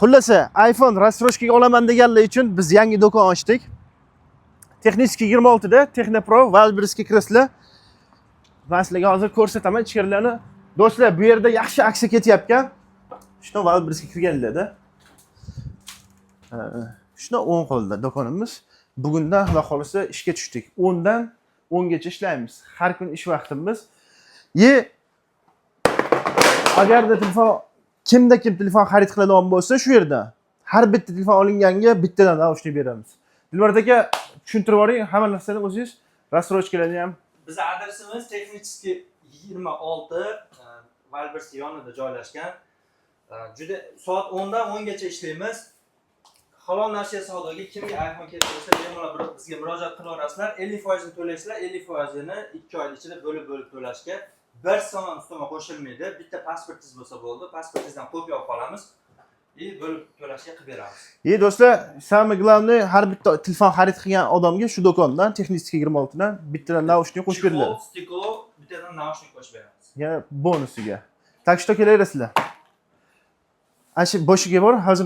Xullas, iPhone рассрочкаga olaman deganlar uchun biz yangi do'kon ochdik. Texniski 26 da Technopro Valbrski kreslo. Men sizlarga hozir ko'rsataman ichkarilarni. Do'stlar, bu yerda yaxshi aksiya ketyapkan. Shuna Valbrski kirganlarda. Shuna 10 qo'lda do'konimiz. Bugundan xudo xolisa ishga tushdik. 10 dan 10 gacha ishlaymiz. Har kun ish vaqtimiz. Agarda kim telefon xarid qiladigan bo'lsa, shu yerda har bitta telefon olinganiga bittadan naushnik beramiz. Dilbar aka, tushuntirib yuboring, hamma narsani o'zingiz, рассрочкаlarni ham. Bizning adresimiz Texniski 26 Valbrski yonida joylashgan. Juda soat 10 dan 10 gacha ishlaymiz. Halol nashiya savdoga kimga iPhone kerak bo'lsa, bemalol bizga murojaat qilaverasizlar. 50% ni to'laysizlar, 50% ni 2 oy ichida bo'lib to'lashga 1 so'm ustma qo'shilmaydi. Bitta pasportingiz bo'lsa bo'ldi. Pasportingizdan kopiya olib qolamiz. Bo'lib to'lashga qilib beramiz. Do'stlar, самое главное, har bitta telefon xarid qilgan odamga shu do'kondan Texniski 26 dan bittadan naushnik qo'shib beriladi. Stiklo, bittadan naushnik qo'shib beramiz. Yana bonusiga. Tak что kelaverasizlar. Ashi boshiga bor, hozir